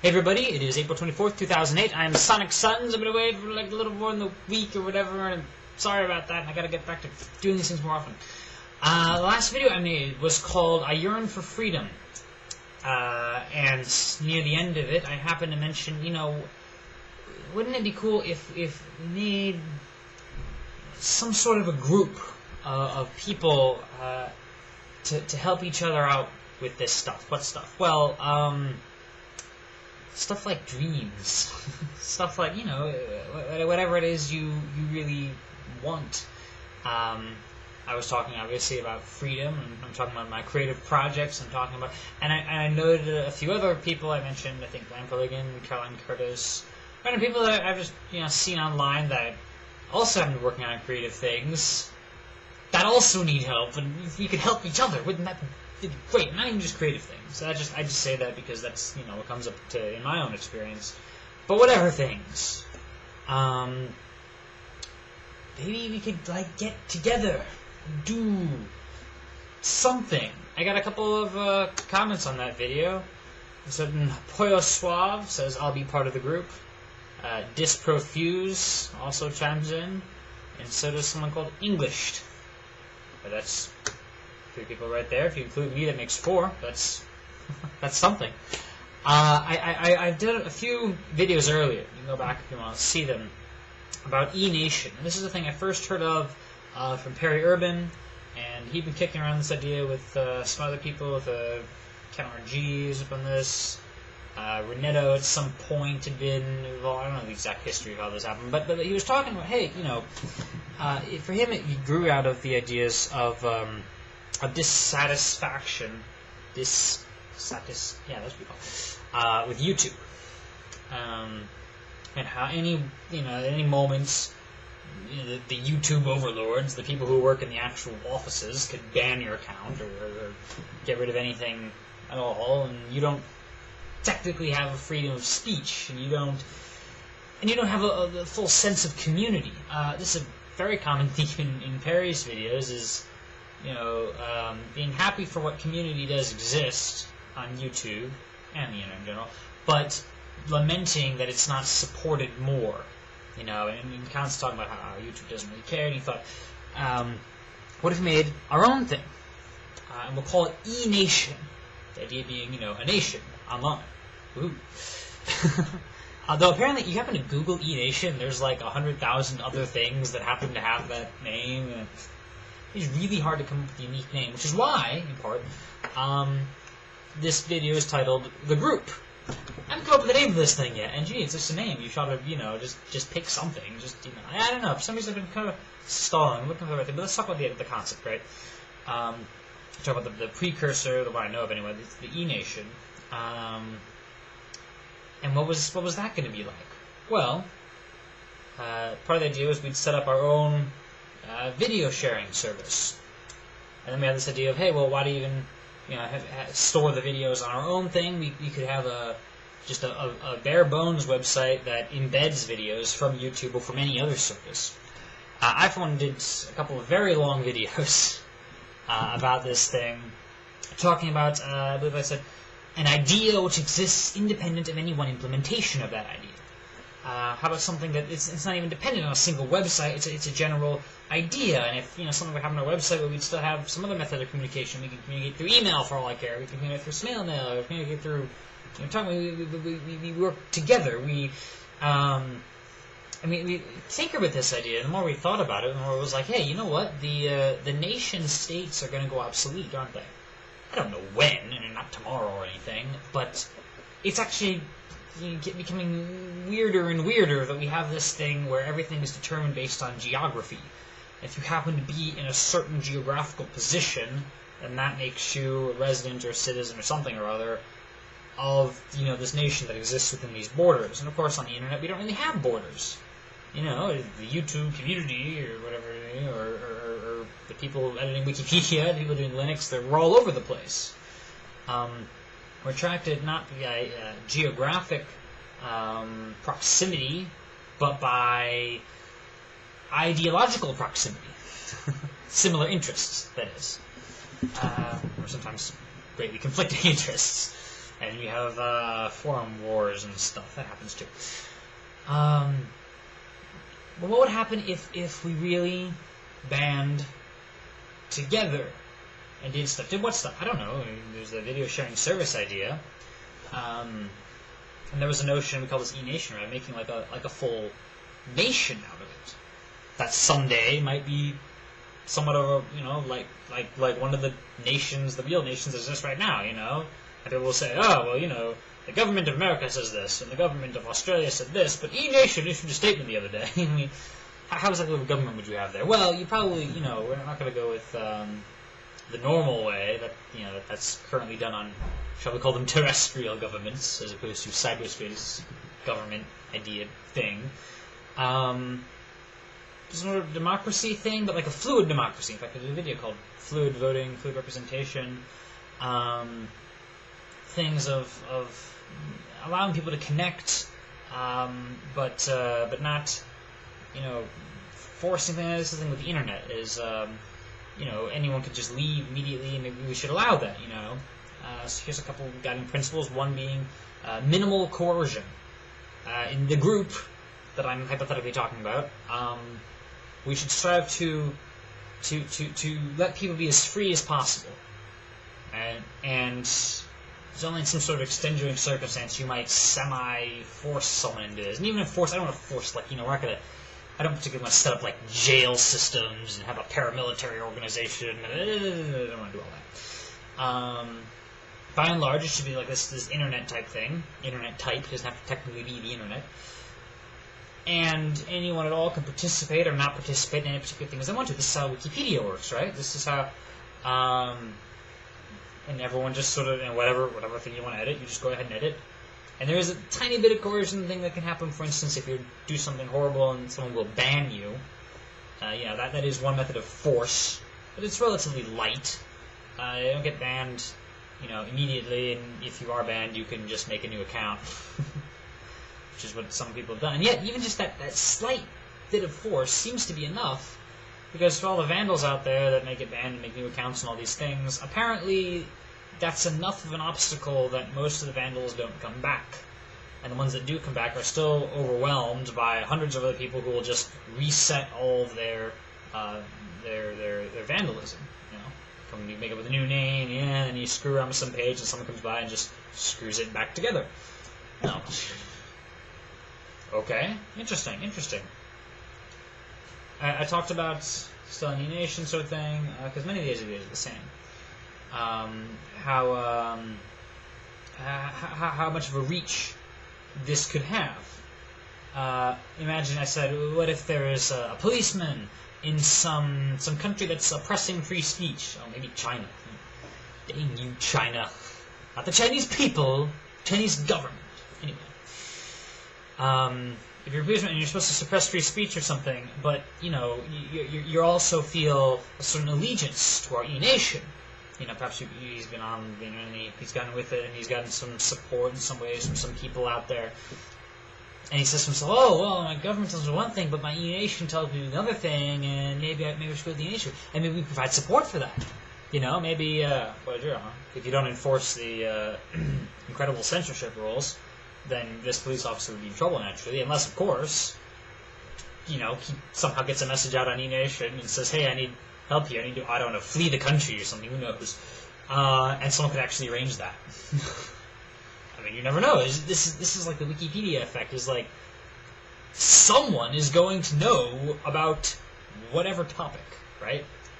Hey everybody, it is April 24th, 2008. I am Sonic Suns. I've been away for like a little more than a week or whatever, and I'm sorry about that. I gotta get back to doing these things more often. The last video I made was called I Yearn for Freedom. And near the end of it, I happened to mention, you know, wouldn't it be cool if we made some sort of a group of people to help each other out with this stuff? What stuff? Well, stuff like dreams. Stuff like, you know, whatever it is you really want. I was talking, obviously, about freedom, and I'm talking about my creative projects, I'm talking about... And I noted a few other people I mentioned, I think Lamprolign, Caroline Curtis, random people that I've just, you know, seen online that also have been working on creative things, that also need help, and if we could help each other, wouldn't that be great? Not even just creative things. So I just say that because that's, you know, what comes up to in my own experience. But whatever things. Maybe we could, like, get together, do something. I got a couple of comments on that video. A certain Poyo Suave says, I'll be part of the group. Disprofuse also chimes in. And so does someone called Englished. But that's 3 people right there. If you include me, that makes 4. That's something. I did a few videos earlier. You can go back if you want to see them. About Enation. And this is a thing I first heard of from Perry Urban, and he'd been kicking around this idea with some other people, with Count RG's up on this. Renetto at some point had been, well, I don't know the exact history of how this happened, but he was talking about, hey, you know, for him it grew out of the ideas of dissatisfaction, yeah, that's what we call it, with YouTube. And how any moments, you know, the YouTube overlords, the people who work in the actual offices, could ban your account or get rid of anything at all, and you don't technically have a freedom of speech, and you don't have a full sense of community. This is a very common theme in Perry's videos, is, you know, being happy for what community does exist on YouTube and the internet in general, but lamenting that it's not supported more, you know, and he constantly talking about how YouTube doesn't really care, and he thought, what if we made our own thing, and we'll call it Enation, the idea being, you know, a nation online. Ooh. Although apparently you happen to Google Enation, there's like 100,000 other things that happen to have that name, and it's really hard to come up with a unique name, which is why, in part, this video is titled The Group. I haven't come up with the name of this thing yet, and gee, it's just a name. You should have, you know, just pick something. Just, you know, I don't know. For some reason, I've been kind of stalling, looking for the right thing. But let's talk about the concept, right? Talk about the precursor, the one I know of anyway, the Enation. And what was that going to be like? Well, part of the idea was we'd set up our own video sharing service, and then we had this idea of, hey, well, why do you even, you know, store the videos on our own thing? We could have just a bare bones website that embeds videos from YouTube or from any other service. I, for one, did a couple of very long videos about this thing, talking about, I believe I said, an idea which exists independent of any one implementation of that idea. How about something that it's not even dependent on a single website, it's a general idea, and if, you know, something would happen on our website, well, we'd still have some other method of communication. We can communicate through email for all I care, we can communicate through snail mail, or communicate through, you know, we work together. We tinkered with this idea, and the more we thought about it, the more it was like, hey, you know what, the nation states are going to go obsolete, aren't they? I don't know when, and not tomorrow or anything, but it's actually, you know, becoming weirder and weirder that we have this thing where everything is determined based on geography. If you happen to be in a certain geographical position, then that makes you a resident or citizen or something or other of, you know, this nation that exists within these borders. And of course, on the internet, we don't really have borders. You know, the YouTube community or whatever, you know, or the people editing Wikipedia, the people doing Linux, we're all over the place. We're attracted not by geographic proximity, but by ideological proximity. Similar interests, that is. Or sometimes greatly conflicting interests. And you have forum wars and stuff. That happens too. But what would happen if we really band together and did stuff? Did what stuff? I don't know. There's a video sharing service idea. And there was a notion, we call this Enation, right? Making like a full nation out of it. That someday might be somewhat of a, like one of the nations, the real nations exist right now, And people will say, oh, well, the government of America says this, and the government of Australia said this, but E-Nation issued a statement the other day. I mean, how exactly of a government would you have there? Well, you probably, we're not going to go with the normal way that's currently done on, shall we call them terrestrial governments, as opposed to cyberspace government idea thing. Sort of democracy thing, but like a fluid democracy. In fact, there's a video called Fluid Voting, Fluid Representation. Things of allowing people to connect, but not, forcing things. This is the thing with the internet is, anyone could just leave immediately, and maybe we should allow that. So here's a couple of guiding principles. One being minimal coercion. In the group that I'm hypothetically talking about, we should strive to let people be as free as possible, and it's only in some sort of extenuating circumstance you might semi-force someone into this. And even if force, I don't want to force, I don't particularly want to set up, jail systems and have a paramilitary organization. I don't want to do all that. By and large, it should be like this internet type thing. Internet type doesn't have to technically be the internet. And anyone at all can participate or not participate in any particular thing as they want to. This is how Wikipedia works, right? This is how... and everyone just sort of, whatever thing you want to edit, you just go ahead and edit. And there is a tiny bit of coercion thing that can happen. For instance, if you do something horrible and someone will ban you, that is one method of force, but it's relatively light. You don't get banned, immediately, and if you are banned, you can just make a new account, which is what some people have done. And yet, even just that slight bit of force seems to be enough. Because for all the vandals out there that make it banned and make new accounts and all these things, apparently that's enough of an obstacle that most of the vandals don't come back. And the ones that do come back are still overwhelmed by hundreds of other people who will just reset all of their vandalism. You make it with a new name, and you screw around with some page, and someone comes by and just screws it back together. No. Okay, interesting. I talked about still an Enation sort of thing, because many of these videos are the same. How much of a reach this could have. Imagine I said, what if there is a policeman in some country that's oppressing free speech? Oh, maybe China. Dang you, China. Not the Chinese people, Chinese government. Anyway. If you're a policeman and you're supposed to suppress free speech or something, but, you also feel a certain allegiance to our E-Nation. Perhaps he's been on, and he's gotten with it, and he's gotten some support in some ways from some people out there. And he says to himself, oh, well, my government tells me one thing, but my E-Nation tells me another thing, and maybe I should go to the E-Nation. And maybe we provide support for that. Maybe, if you don't enforce the incredible censorship rules, then this police officer would be in trouble, naturally, unless, of course, he somehow gets a message out on E-Nation and says, hey, I need help here, I don't know, flee the country or something, who knows, and someone could actually arrange that. I mean, you never know. This is like the Wikipedia effect, is like, someone is going to know about whatever topic, right?